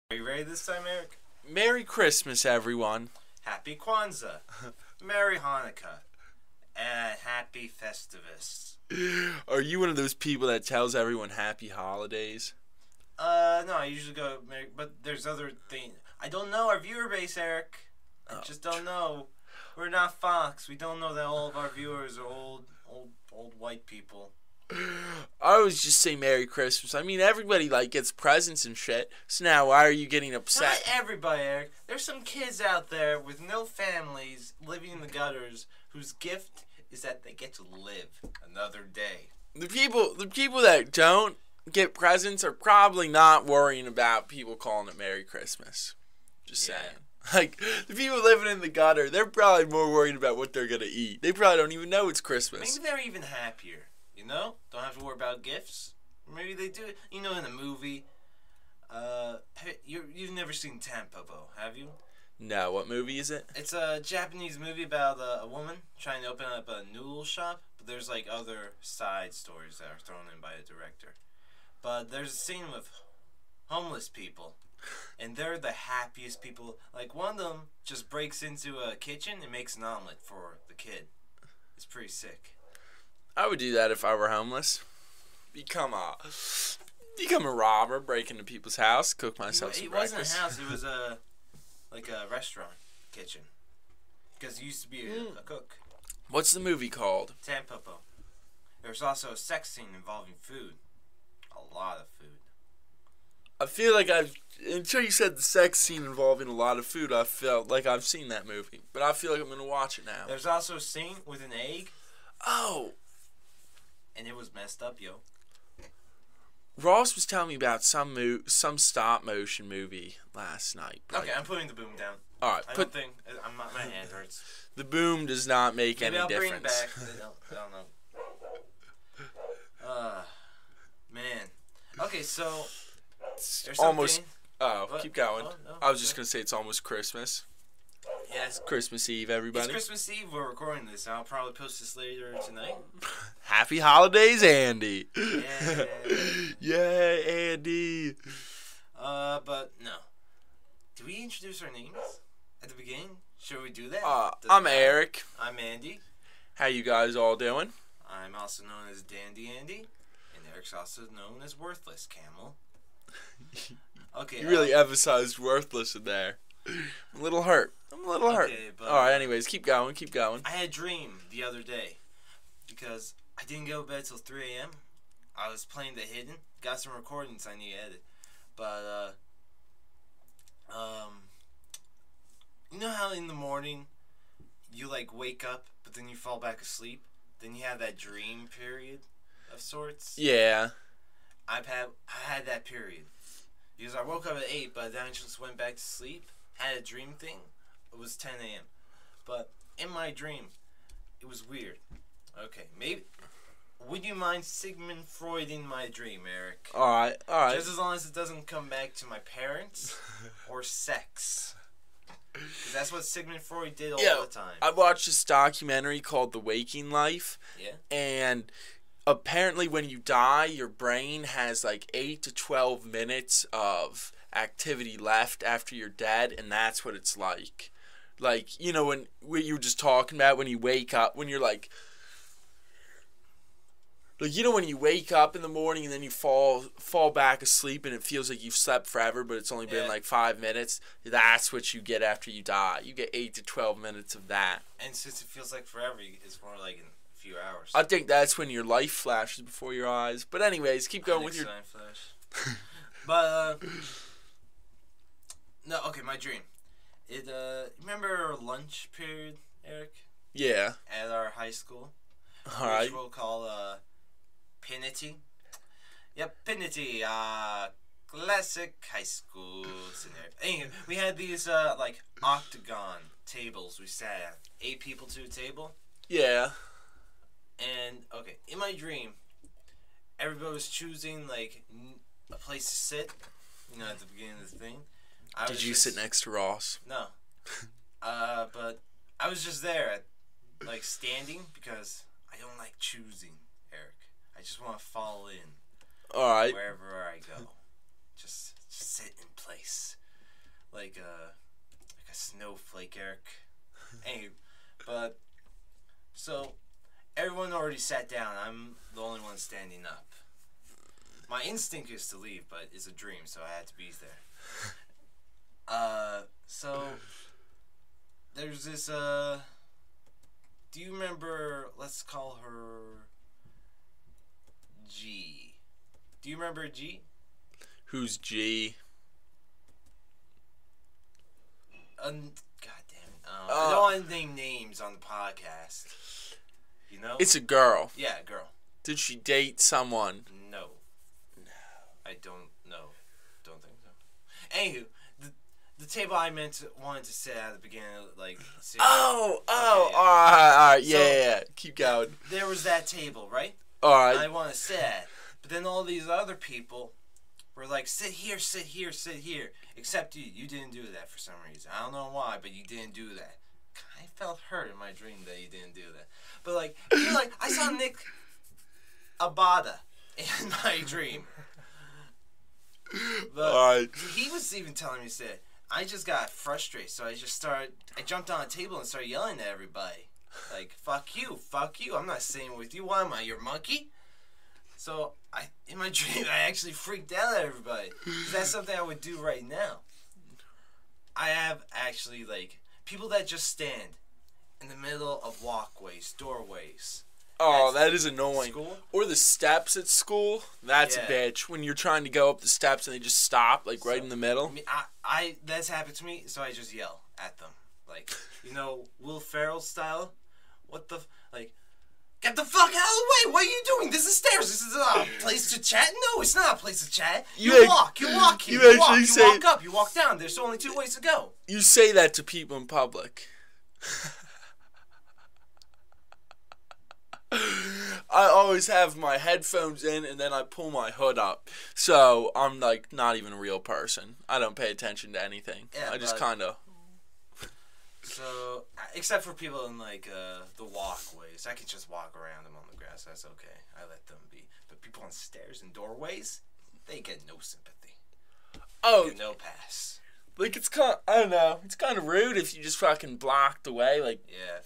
Are you ready this time, Eric? Merry Christmas, everyone. Happy Kwanzaa, Merry Hanukkah, and Happy Festivus. Are you one of those people that tells everyone happy holidays? No, I usually go, but there's other things. I don't know our viewer base, Eric. I just don't know. We're not Fox. We don't know that all of our viewers are old white people. I always just say Merry Christmas. I mean, everybody gets presents and shit. So now, why are you getting upset? Not everybody, Eric. There's some kids out there with no families living in the gutters whose gift is that they get to live another day. The people that don't get presents are probably not worrying about people calling it Merry Christmas. Just saying. Like, the people living in the gutter, they're probably more worried about what they're going to eat. They probably don't even know it's Christmas. Maybe they're even happier, you know? Don't have to worry about gifts. Maybe they do. You know, in a movie, you've never seen Tampopo, have you? No, what movie is it? It's a Japanese movie about a woman trying to open up a noodle shop, but there's other side stories that are thrown in by the director. But there's a scene with homeless people. And they're the happiest people. Like, one of them just breaks into a kitchen and makes an omelet for the kid. It's pretty sick. I would do that if I were homeless. Become a robber, break into people's house, cook myself some breakfast. It wasn't a house. It was a restaurant kitchen. Because he used to be a cook. What's the movie called? Tampopo. There's also a sex scene involving food. A lot of food. I feel like until you said the sex scene involving a lot of food, I felt like I've seen that movie. But I feel like I'm going to watch it now. There's also a scene with an egg. Oh. And it was messed up, yo. Ross was telling me about some stop motion movie last night. Okay, I'm putting the boom down. All right. My hand hurts. The boom does not make any difference. Bring it back. I don't know. Man. Okay, so... There's almost. What? Keep going. Oh, no, I was just gonna say it's almost Christmas. Yes. Christmas Eve, everybody. It's Christmas Eve. We're recording this. I'll probably post this later tonight. Happy holidays, Andy. Yeah. Yay, Andy. But no. Do we introduce our names at the beginning? Should we do that? I'm Eric. I'm Andy. How you guys all doing? I'm also known as Dandy Andy, and Eric's also known as Worthless Camel. Okay. You really emphasized worthless in there. I'm a little hurt. Okay, but all right, anyways, keep going. I had a dream the other day because I didn't go to bed till 3 a.m. I was playing The Hidden. Got some recordings I need to edit. But, you know how in the morning you, wake up, but then you fall back asleep? Then you have that dream period of sorts? Yeah. I had that period. Because I woke up at 8, but then I just went back to sleep. Had a dream thing. It was 10 a.m. But in my dream, it was weird. Okay, maybe... Would you mind Sigmund Freud in my dream, Eric? Alright. Just as long as it doesn't come back to my parents or sex. Because that's what Sigmund Freud did all the time. I watched this documentary called The Waking Life. Yeah. And... apparently when you die, your brain has 8 to 12 minutes of activity left after you're dead, and that's what it's like. You know, when you were just talking about when you wake up, when you're you know when you wake up in the morning and then you fall back asleep and it feels like you've slept forever, but it's only been 5 minutes? That's what you get after you die. You get 8 to 12 minutes of that. And since it feels like forever, it's more like in few hours. I think that's when your life flashes before your eyes. But anyways, keep going with your... flash. But, no, okay, my dream. Remember our lunch period, Eric? Yeah. At our high school? Alright. Which we'll call, Pinity. Yep, Pinity, classic high school scenario. Anyway, we had these, octagon tables we sat at. 8 people to a table. Yeah. And, okay, in my dream, everybody was choosing, a place to sit, at the beginning of the thing. Did you sit next to Ross? No. But I was just there, standing, because I don't like choosing, Eric. I just want to fall in. All right. Wherever I go. Just Just sit in place. Like a snowflake, Eric. Anyway, but, so, everyone already sat down. I'm the only one standing up. My instinct is to leave, but it's a dream, so I had to be there. So, there's this, do you remember, let's call her G. Do you remember G? Who's G? God damn it. I don't want to name names on the podcast. You know? It's a girl. Yeah, a girl. Did she date someone? No. I don't know. Don't think so. Anywho, the table I wanted to sit at the beginning, like. Oh, yeah. all right, So, yeah. Keep going. There was that table, right? All right. I want to sit at, but then all these other people were like, sit here, sit here, sit here. Except you. You didn't do that for some reason. I don't know why, but you didn't do that. I felt hurt in my dream that you didn't do that. But like, I saw Nick Abada in my dream. But he was even telling me, said, I just got frustrated, so I jumped on a table and started yelling at everybody. Like, fuck you, I'm not sitting with you, why am I, your monkey? So, in my dream, I actually freaked out at everybody. That's something I would do right now. I have actually, like, people that just stand in the middle of walkways, doorways. Oh, that is annoying. School? Or the steps at school. That's a bitch. When you're trying to go up the steps and they just stop, like, right in the middle. That's happened to me, so I just yell at them. Like, Will Ferrell style. What the, like, get the fuck out of the way! What are you doing? This is stairs. This is a place to chat? No, it's not a place to chat. You walk here. You walk up, you walk down. There's only 2 ways to go. You say that to people in public. I always have my headphones in and then I pull my hood up. So I'm like not even a real person. I don't pay attention to anything. Yeah, I just kind of. So, except for people in like the walkways, I could just walk around them on the grass. That's okay. I let them be. But people on stairs and doorways, they get no sympathy. Oh, no pass. Like it's kind. I don't know. It's kind of rude if you just fucking block the way. Like yeah.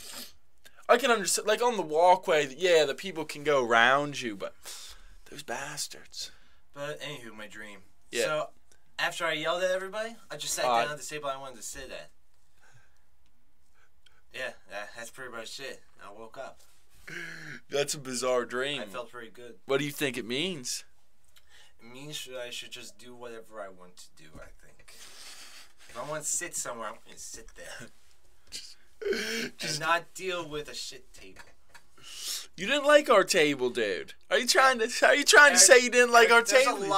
I can understand, like, on the walkway, yeah, the people can go around you, but those bastards. But, anywho, my dream. Yeah. So, after I yelled at everybody, I just sat down at the table I wanted to sit at. Yeah, that's pretty much it. I woke up. That's a bizarre dream. I felt pretty good. What do you think it means? It means I should just do whatever I want to do, I think. If I want to sit somewhere, I'm going to sit there. Just not deal with a shit table. You didn't like our table, dude. Are you trying to say you didn't like our table? There's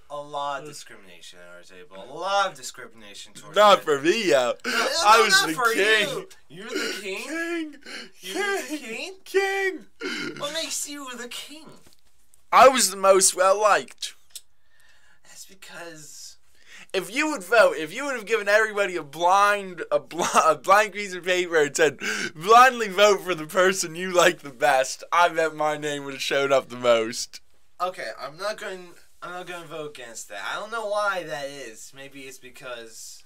a lot of discrimination at our table. A lot of discrimination towards Not for me, yo. I was the king. You're the king? King. You're the king? King. What makes you the king? I was the most well-liked. That's because... If you would vote, if you would have given everybody a blind piece of paper and said, blindly vote for the person you like the best, I bet my name would have showed up the most. Okay, I'm not going to vote against that. I don't know why that is. Maybe it's because...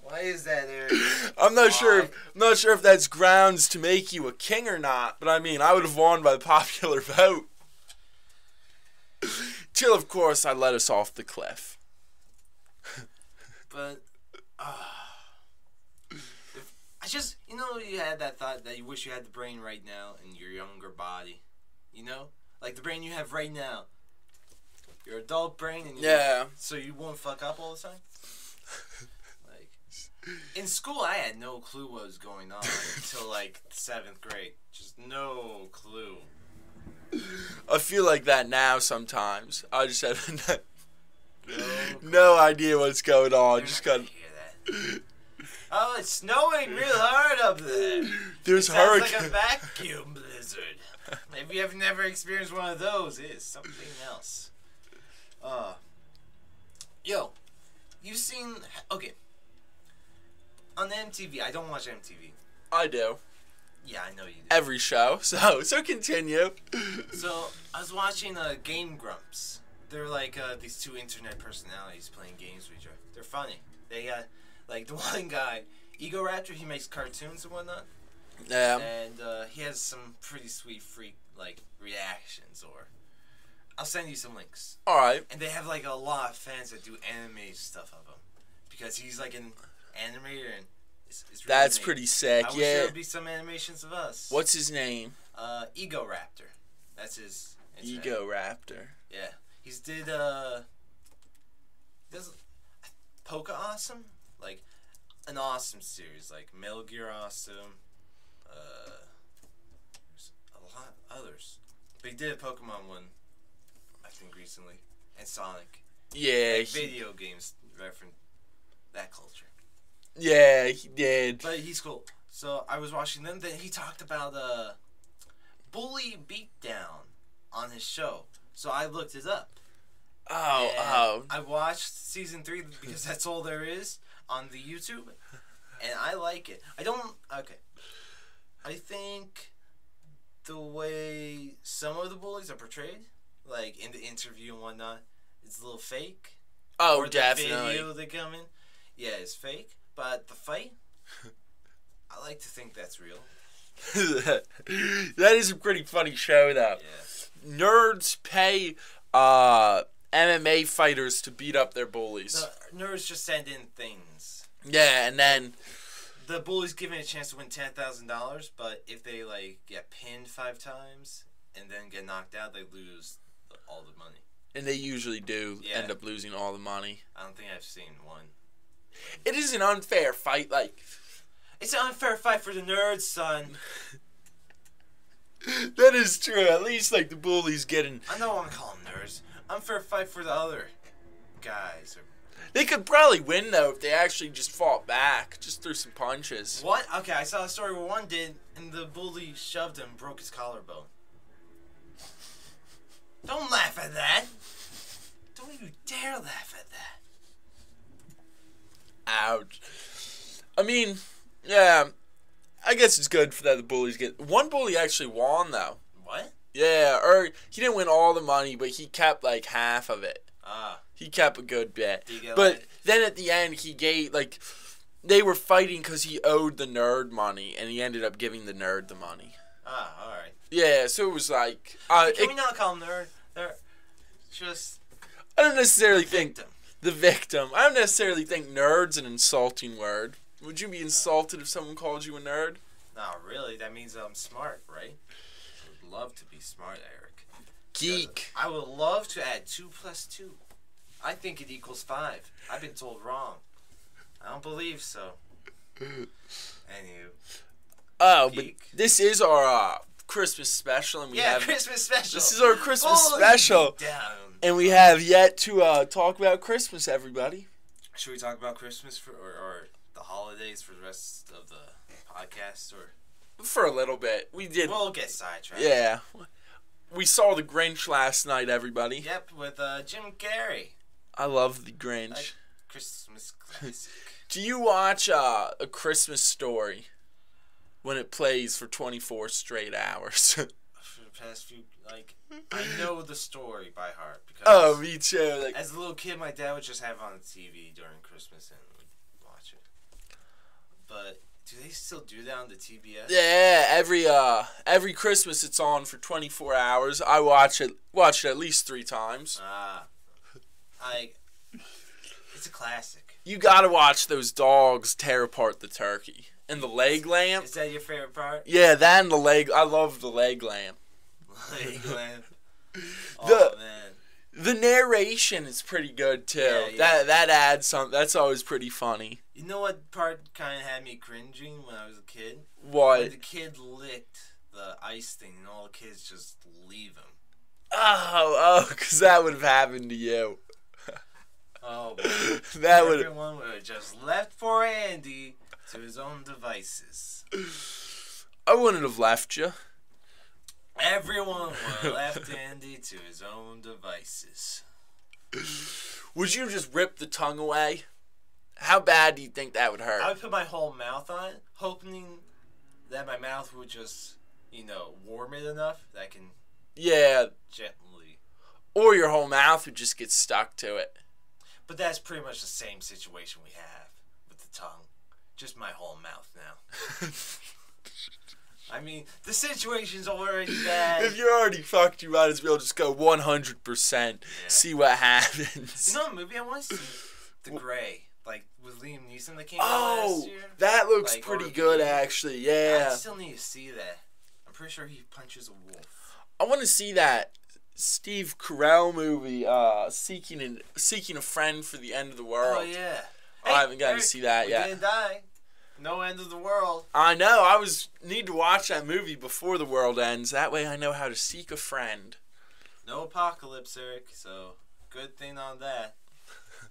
Why is that, Eric? I'm not sure if that's grounds to make you a king or not, but I mean, I would have won by the popular vote. Till, of course, I let us off the cliff. But, I just, you had that thought that you wish you had the brain right now in your younger body. Like the brain you have right now. Your adult brain. And so you won't fuck up all the time? Like, in school, I had no clue what was going on until, like, 7th grade. Just no clue. I feel like that now sometimes. I just have no idea what's going on. Just got. Oh, it's snowing real hard up there. There's hurricane. Sounds like a vacuum blizzard. If you have never experienced one of those, it is something else. Yo, you've seen? Okay. On MTV, I don't watch MTV. I do. Yeah, I know you do. Every show. So continue. So I was watching Game Grumps. They're like these two internet personalities playing games with each other. They're funny. They got like the one guy, Ego Raptor. He makes cartoons and whatnot. Yeah. And he has some pretty sweet freak like reactions. Or I'll send you some links. All right. And they have like a lot of fans that do anime stuff of him because he's like an animator and it's really That's neat. pretty sick. I wish Yeah. there would be some animations of us. What's his name? Ego Raptor. That's his. internet. Ego Raptor. Yeah. He's did does Polka Awesome? Like an awesome series like Metal Gear Awesome. There's a lot of others. But he did a Pokemon one I think recently. And Sonic. Yeah. Like video games reference that culture. Yeah, he did. But he's cool. So I was watching them. Then he talked about bully beatdown on his show. So I looked it up. Oh. I watched season 3 because that's all there is on the YouTube, and I like it. I think the way some of the bullies are portrayed, like in the interview and whatnot, it's a little fake. Oh, or definitely. The video they come in, yeah, it's fake. But the fight, I like to think that's real. That is a pretty funny show, though. Yeah. Nerds pay MMA fighters to beat up their bullies. The nerds just send in things. Yeah, and then The bully's given a chance to win $10,000, but if they like get pinned 5 times and then get knocked out, they lose all the money. and they usually do Yeah. end up losing all the money. I don't think I've seen one. It is an unfair fight, like It's an unfair fight for the nerds, son. that is true. At least like the bullies getting. I don't want to call them nerds. Unfair fight for the other guys. They could probably win though if they actually just fought back, just threw some punches. What? Okay, I saw a story where one did, and the bully shoved him, broke his collarbone. Don't laugh at that. Don't you dare laugh at that. Ouch. I mean, yeah, I guess it's good for that the bullies get. One bully actually won though. What? Yeah, or he didn't win all the money, but he kept like half of it. Ah. He kept a good bit. Did he get, But like- then at the end, he gave, like, they were fighting because he owed the nerd money, and he ended up giving the nerd the money. Ah, alright. Yeah, so it was like. Can we not call them nerd? They're just I don't necessarily think. victim. The victim. I don't necessarily think nerd's an insulting word. Would you be insulted if someone called you a nerd? Not really. That means I'm smart, right? I would love to be smart, Eric. Geek. I would love to add 2 plus 2. I think it equals 5. I've been told wrong. I don't believe so. Anywho. Oh, Geek. but this is our Christmas special, and we have. Christmas special. This is our Christmas Holy special. down. And we have yet to talk about Christmas, everybody. Should we talk about Christmas or the holidays for the rest of the podcast? Or For a little bit. We did. we'll get sidetracked. Yeah. We saw The Grinch last night, everybody. Yep, with Jim Carrey. I love The Grinch. Like Christmas classic. Do you watch A Christmas Story when it plays for 24 straight hours? For the past few, like, I know the story by heart because Oh, me too. Like, as a little kid, my dad would just have it on TV during Christmas and we'd watch it. But do they still do that on the TBS? yeah, every Christmas it's on for 24 hours. I watch it at least 3 times. It's a classic. You gotta watch those dogs tear apart the turkey. And the leg lamp. Is that your favorite part? Yeah, that and the leg. I love the leg lamp. Leg lamp. Oh man. The narration is pretty good too. Yeah. That adds something. That's always pretty funny. You know what part kind of had me cringing when I was a kid? What? When the kid licked the ice thing and all the kids just leave him. Oh, because that would have happened to you. Oh, boy. That would. Everyone would have just left poor Andy to his own devices. I wouldn't have left you. Everyone would have left Andy to his own devices. Would you just rip the tongue away? How bad do you think that would hurt? I would put my whole mouth on it, hoping that my mouth would just, warm it enough that I can Yeah. gently. Or your whole mouth would just get stuck to it. But that's pretty much the same situation we have with the tongue. Just my whole mouth now. I mean, the situation's already bad. If you're already fucked, you might as well just go 100%. See what happens. You know what movie I want to see? The Grey. Like, with Liam Neeson that came out last year. That looks pretty good, actually. Yeah. I still need to see that. I'm pretty sure he punches a wolf. I want to see that Steve Carell movie, Seeking a Friend for the End of the World. Oh, yeah. I haven't gotten to see that yet. We didn't die. No end of the world. I know. I need to watch that movie before the world ends. That way I know how to seek a friend. No apocalypse, Eric, so good thing on that.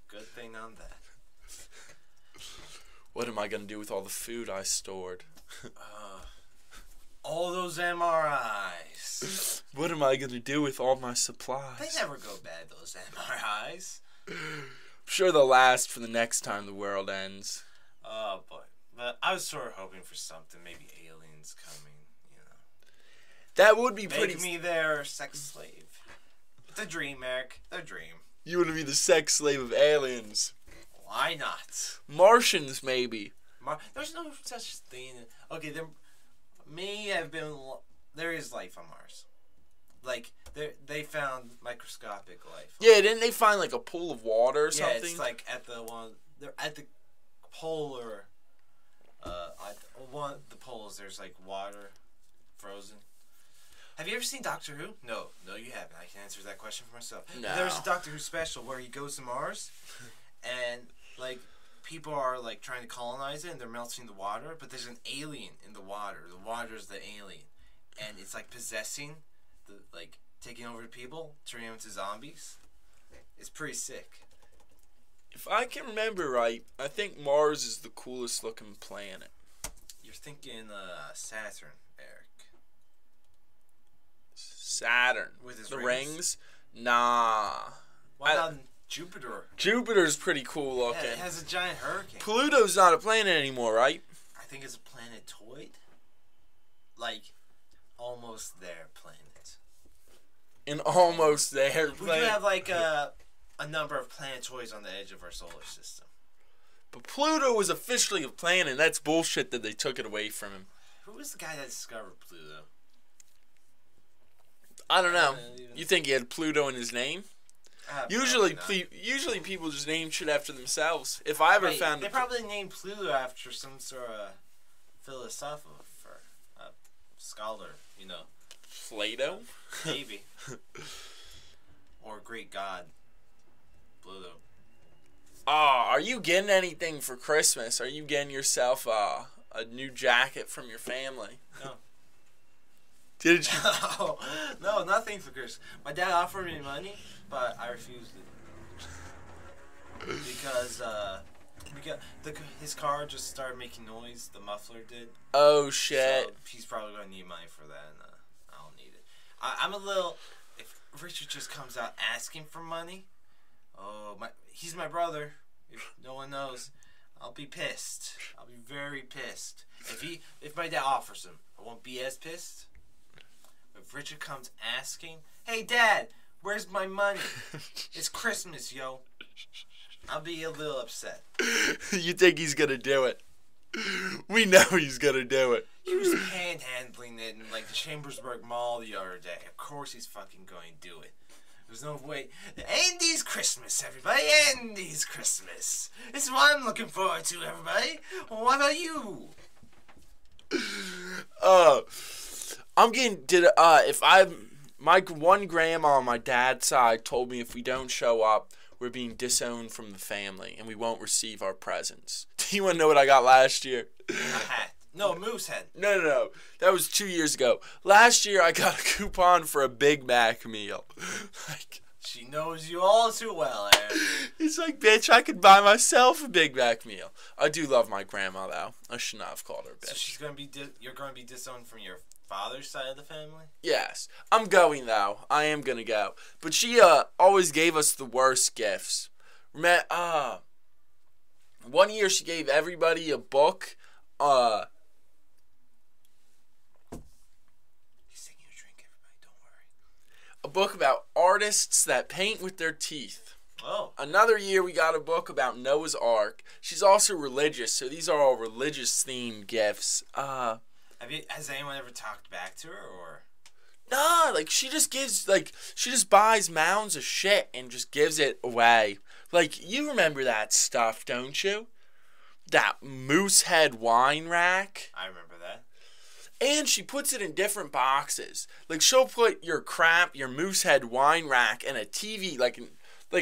Good thing on that. What am I going to do with all the food I stored? All those MRIs. What am I going to do with all my supplies? They never go bad, those MRIs. I'm sure they'll last for the next time the world ends. Oh, boy. But I was sort of hoping for something, maybe aliens coming, you know. That would be pretty... Make me their sex slave. The dream, Eric. The dream. You want to be the sex slave of aliens. Why not? Martians, maybe. There's no such thing. Okay, there may have been... There is life on Mars. Like, they found microscopic life. Yeah, didn't they find, like, a pool of water or something? Yeah, it's like at the one... They're at the polar... one of the poles, there's like water frozen. Have you ever seen Doctor Who? No, you haven't. I can answer that question for myself. No. There's a Doctor Who special where he goes to Mars, and like people are like trying to colonize it, and they're melting the water. But there's an alien in the water. The water is the alien, and it's like possessing taking over the people, turning them into zombies. It's pretty sick. If I can remember right, I think Mars is the coolest looking planet. You're thinking Saturn, Eric. Saturn. With his rings? Nah. Why not Jupiter? Jupiter's pretty cool looking. Yeah, it has a giant hurricane. Pluto's not a planet anymore, right? I think it's a planetoid. Like, almost there planet. An almost there planet. We do have like a number of planetoids on the edge of our solar system. But Pluto was officially a planet. That's bullshit that they took it away from him. Who was the guy that discovered Pluto? I don't know. You think he had Pluto in his name? Usually people just name shit after themselves. If I ever found... They probably named Pluto after some sort of philosopher, scholar, you know. Plato? Maybe. Or Greek god. Pluto. Oh, are you getting anything for Christmas? Are you getting yourself a new jacket from your family? No. Did you? No, nothing for Christmas. My dad offered me money, but I refused it. Because his car just started making noise. The muffler did. Oh, shit. So he's probably going to need money for that, and I don't need it. I'm a little... If Richard just comes out asking for money... Oh, he's my brother. If no one knows, I'll be pissed. I'll be very pissed. If my dad offers him, I won't be as pissed. If Richard comes asking, "Hey, Dad, where's my money? It's Christmas, yo." I'll be a little upset. You think he's gonna do it? We know he's gonna do it. He was panhandling it in like the Chambersburg Mall the other day. Of course he's fucking going to do it. There's no way. Andy's Christmas, everybody. Andy's Christmas. This is what I'm looking forward to, everybody. What about you? I'm getting my one grandma on my dad's side told me if we don't show up, we're being disowned from the family and we won't receive our presents. Do you want to know what I got last year? A hat. No, a moose head. No. That was 2 years ago. Last year, I got a coupon for a Big Mac meal. She knows you all too well, Aaron. It's like, bitch, I could buy myself a Big Mac meal. I do love my grandma, though. I should not have called her a bitch. So she's gonna be you're going to be disowned from your father's side of the family? Yes. I'm going, though. I am going to go. But she always gave us the worst gifts. One year, she gave everybody a book. a book about artists that paint with their teeth. Oh. Another year we got a book about Noah's Ark. She's also religious, so these are all religious themed gifts. Has anyone ever talked back to her, or? Nah, like she just buys mounds of shit and just gives it away. Like, you remember that stuff, don't you? That Moosehead wine rack. I remember that. And she puts it in different boxes. Like, she'll put your Moosehead wine rack in a TV, like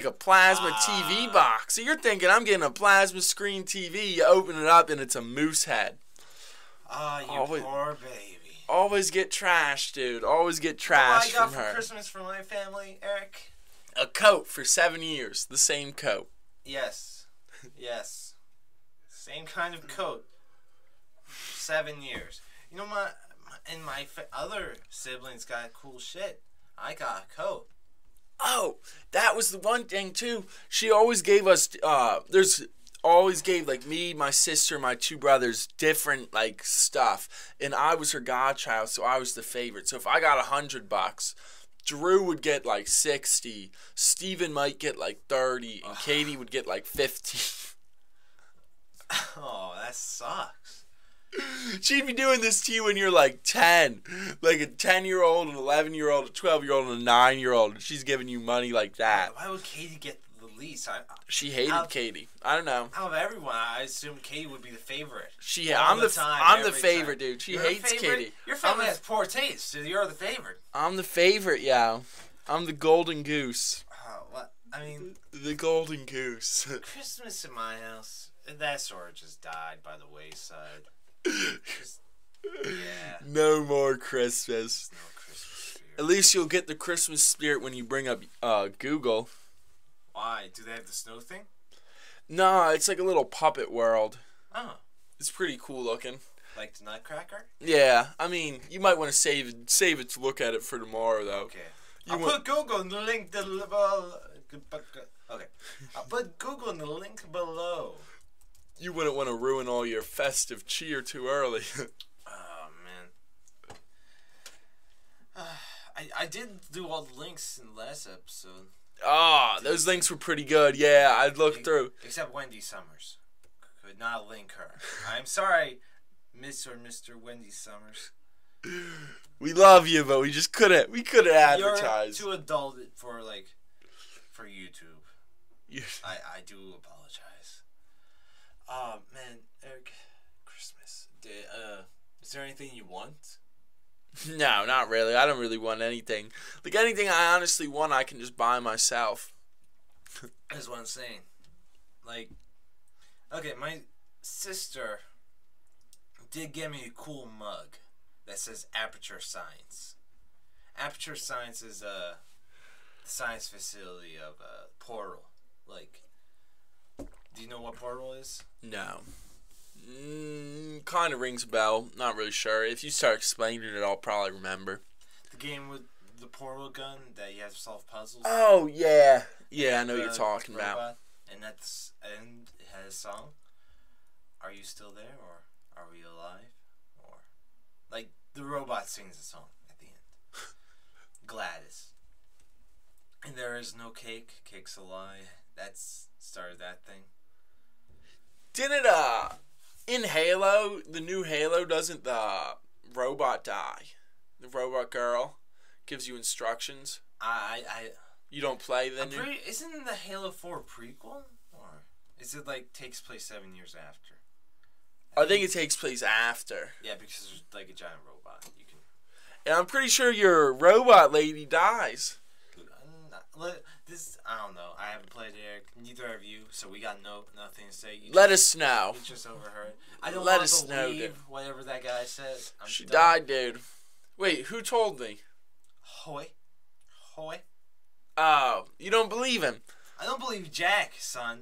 a plasma TV box. So you're thinking, I'm getting a plasma screen TV. You open it up and it's a Moosehead. Poor baby. Always get trash, dude. Always get trash from her. What I got for Christmas for my family, Eric? A coat for 7 years. The same coat. Yes. Yes. Same kind of coat. 7 years. You know, my other siblings got cool shit. I got a coat. Oh, that was the one thing, too. She always gave us, like, me, my sister, my two brothers, different, like, stuff. And I was her godchild, so I was the favorite. So if I got $100, Drew would get, like, 60. Steven might get, like, 30. And Katie would get, like, 50. Oh, that sucks. She'd be doing this to you when you're like 10. Like a 10-year-old, an 11-year-old, a 12-year-old, and a 9-year-old. She's giving you money like that. Why would Katie get the least? She hated Katie. I don't know. Out of everyone, I assume Katie would be the favorite. I'm the favorite, dude. She hates Katie. Your family has poor taste, so you're the favorite. I'm the favorite, yeah. I'm the golden goose. What? I mean... The golden goose. Christmas in my house, that sort of just died by the wayside. Yeah. No more Christmas. No Christmas spirit. At least you'll get the Christmas spirit when you bring up Google. Why? Do they have the snow thing? Nah, it's like a little puppet world. Oh. It's pretty cool looking. Like the Nutcracker? Yeah, I mean, you might want to save it to look at it for tomorrow, though. Okay. Put Google in the link below. Okay. I'll put Google in the link below. You wouldn't want to ruin all your festive cheer too early. Oh, man. I did do all the links in the last episode. Those links were pretty good. Yeah, I'd look through. Except Wendy Summers. Could not link her. I'm sorry, Miss or Mr. Wendy Summers. We love you, but we just couldn't. We couldn't advertise. You're too adult for YouTube. I do apologize. Oh, man, Eric, Christmas. Is there anything you want? No, not really. I don't really want anything. Like, anything I honestly want, I can just buy myself. That's what I'm saying. Like, okay, my sister did give me a cool mug that says Aperture Science. Aperture Science is a science facility of Portal. Like, do you know what Portal is? No. Kind of rings a bell. Not really sure. If you start explaining it, I'll probably remember. The game with the portal gun that you have to solve puzzles. Oh, yeah. Yeah, I know what you're talking about. And at the end, it has a song. Are you still there, or are we alive? Or, like, the robot sings a song at the end. Gladys. And there is no cake. Cake's a lie. That's started that thing. Didn't in Halo, the new Halo, doesn't the robot die? The robot girl gives you instructions. You don't play then? Isn't the Halo 4 prequel, or is it like takes place 7 years after? I think it takes place after. Yeah, because there's like a giant robot. You can. And I'm pretty sure your robot lady dies. I don't know. I haven't played Eric. Neither of you, so we got nothing to say. Let us know. You just overheard. I don't want to believe whatever that guy says. She died, dude. Wait, who told me? Hoy. Oh, you don't believe him? I don't believe Jack, son.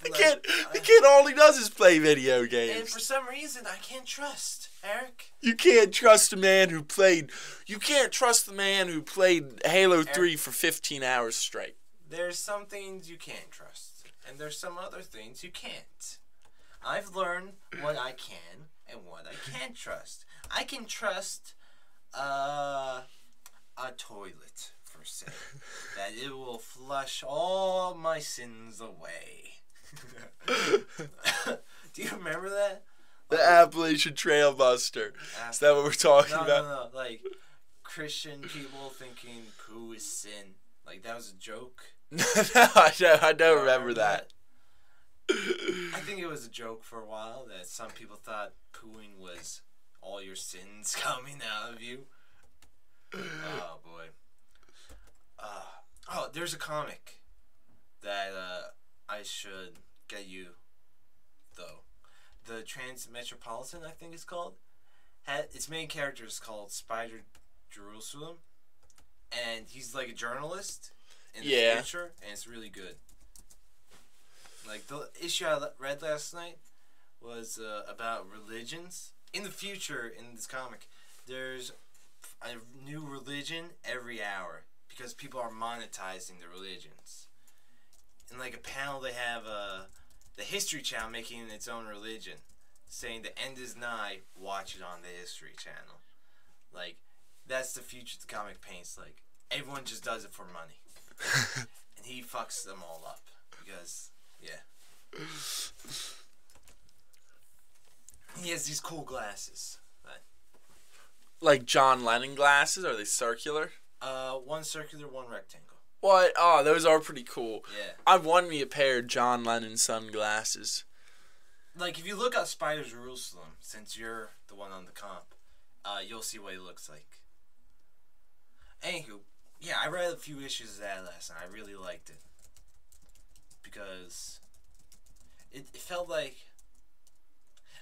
The kid, all he does is play video games. And for some reason, I can't trust Eric. You can't trust a man who played. You can't trust the man who played Halo 3 for 15 hours straight. There's some things you can trust, and there's some other things you can't. I've learned what I can and what I can't trust. I can trust. a toilet for sale. That it will flush all my sins away. Do you remember that? The Appalachian Trail Buster. Is that what we're talking about? No. Like, Christian people thinking poo is sin. Like, that was a joke. No, I don't remember that. I think it was a joke for a while that some people thought pooing was all your sins coming out of you. Oh, boy. There's a comic that I should get you, though. The Trans-Metropolitan, I think it's called. Its main character is called Spider Jerusalem. And he's like a journalist in the future, and it's really good. Like, the issue I read last night was about religions. In the future, in this comic, there's a new religion every hour because people are monetizing the religions. In like a panel, they have the History Channel making its own religion, saying the end is nigh, watch it on the History Channel. Like, that's the future the comic paints. Like, everyone just does it for money. And he fucks them all up because, yeah. He has these cool glasses. Like John Lennon glasses? Are they circular? One circular, one rectangle. What? Oh, those are pretty cool. Yeah. I won me a pair of John Lennon sunglasses. Like, if you look up Spider Jerusalem, since you're the one on the comp, you'll see what he looks like. Anywho, yeah, I read a few issues of that last night. I really liked it. Because it felt like...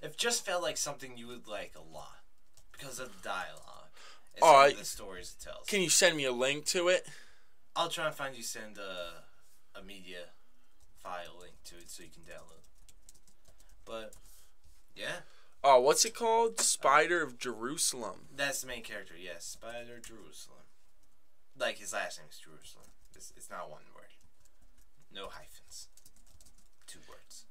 It just felt like something you would like a lot. Because of the dialogue. And some of the stories it tells. Can you send me a link to it? I'll try and find you send a media file link to it so you can download. But, yeah. Oh, what's it called? Spider of Jerusalem. That's the main character, yes. Spider Jerusalem. Like, his last name is Jerusalem. It's not one word. No hyphens. 2 words.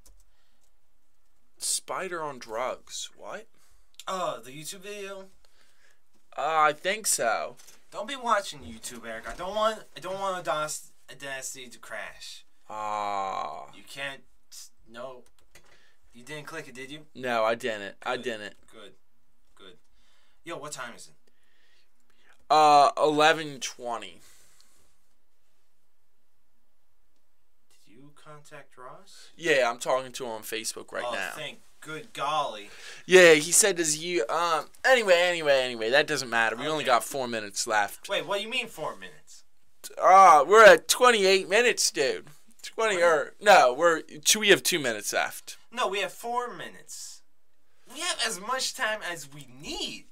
Spider on drugs. What? Oh, the YouTube video? I think so. Don't be watching YouTube, Eric. I don't want Audacity to crash. You can't... No. You didn't click it, did you? No, I didn't. Good. I didn't. Good. Yo, what time is it? 11:20. Did you contact Ross? Yeah, I'm talking to him on Facebook right now. Oh, thank good golly. Yeah, he said, does you, anyway, that doesn't matter. We only got 4 minutes left. Wait, what do you mean 4 minutes? We're at 28 minutes, dude. We have 2 minutes left. No, we have 4 minutes. We have as much time as we need.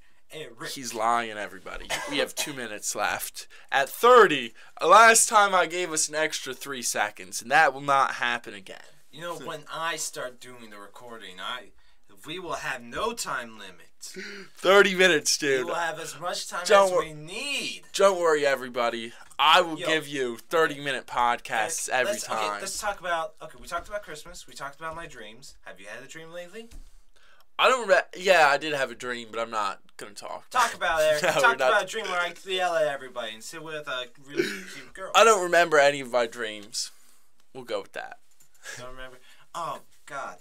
He's lying, everybody. We have 2 minutes left. At 30, last time I gave us an extra 3 seconds, and that will not happen again. You know, when I start doing the recording, we will have no time limit. 30 minutes, dude. We will have as much time as we need. Don't worry, everybody. I will give you 30-minute podcasts every time. Okay, let's talk about... Okay, we talked about Christmas. We talked about my dreams. Have you had a dream lately? I don't remember. Yeah, I did have a dream, but I'm not going to talk. Talk about it, Eric. No, talk about a dream where I yell at everybody and sit with a really cute girl. I don't remember any of my dreams. We'll go with that. Don't remember? Oh, God.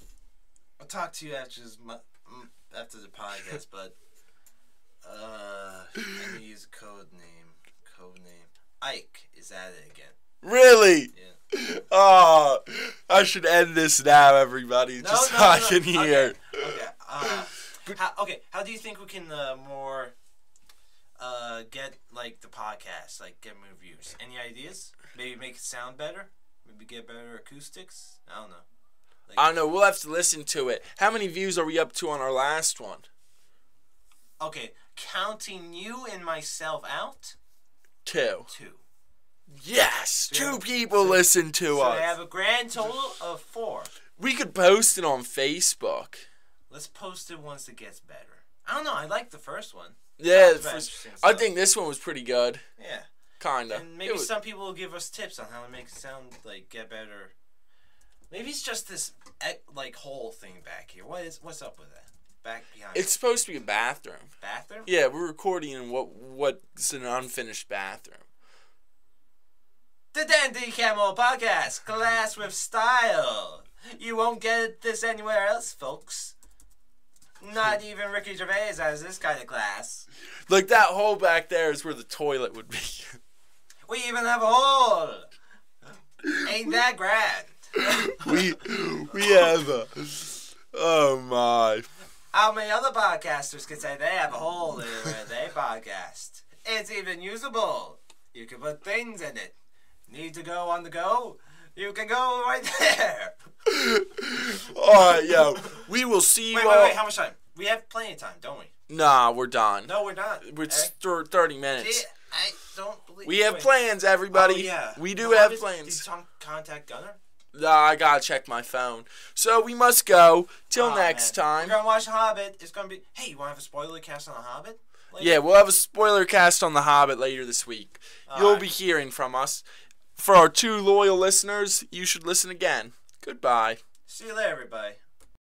I'll talk to you after the podcast, but I need to use a code name. Ike is at it again. Really? Yeah. Oh, I should end this now, everybody. Just so I can hear. Okay. How do you think we can more get like the podcast, like get more views? Any ideas? Maybe make it sound better. Maybe get better acoustics. I don't know. I don't know. We'll have to listen to it. How many views are we up to on our last one? Okay, counting you and myself out. 2. 2. Yes, 2 people listen to us. So they have a grand total of 4. We could post it on Facebook. Let's post it once it gets better. I don't know. I like the first one. Yeah, I think this one was pretty good. Yeah. Kinda. And maybe some people will give us tips on how to make it sound like get better. Maybe it's just this like whole thing back here. What's up with that? back behind? It's supposed to be a bathroom. Bathroom? Yeah, we're recording in what's an unfinished bathroom. The DandyCamel podcast, class with style. You won't get this anywhere else, folks. Not even Ricky Gervais has this kind of class. Like that hole back there is where the toilet would be. We even have a hole. Ain't that grand? we have a... Oh my. How many other podcasters can say they have a hole in where they podcast? It's even usable. You can put things in it. Need to go on the go? You can go right there. Alright, yo. We will see you all... Wait, how much time? We have plenty of time, don't we? Nah, we're done. No, we're not. We're 30 minutes. See, I don't believe... We have plans, everybody. Oh, yeah. We do have plans. Did you contact Gunner? I gotta check my phone. So we must go. Till next time. We're gonna watch Hobbit. It's gonna be... Hey, you wanna have a spoiler cast on The Hobbit? Later? Yeah, we'll have a spoiler cast on The Hobbit later this week. You'll be hearing from us. For our 2 loyal listeners, you should listen again. Goodbye. See you later, everybody.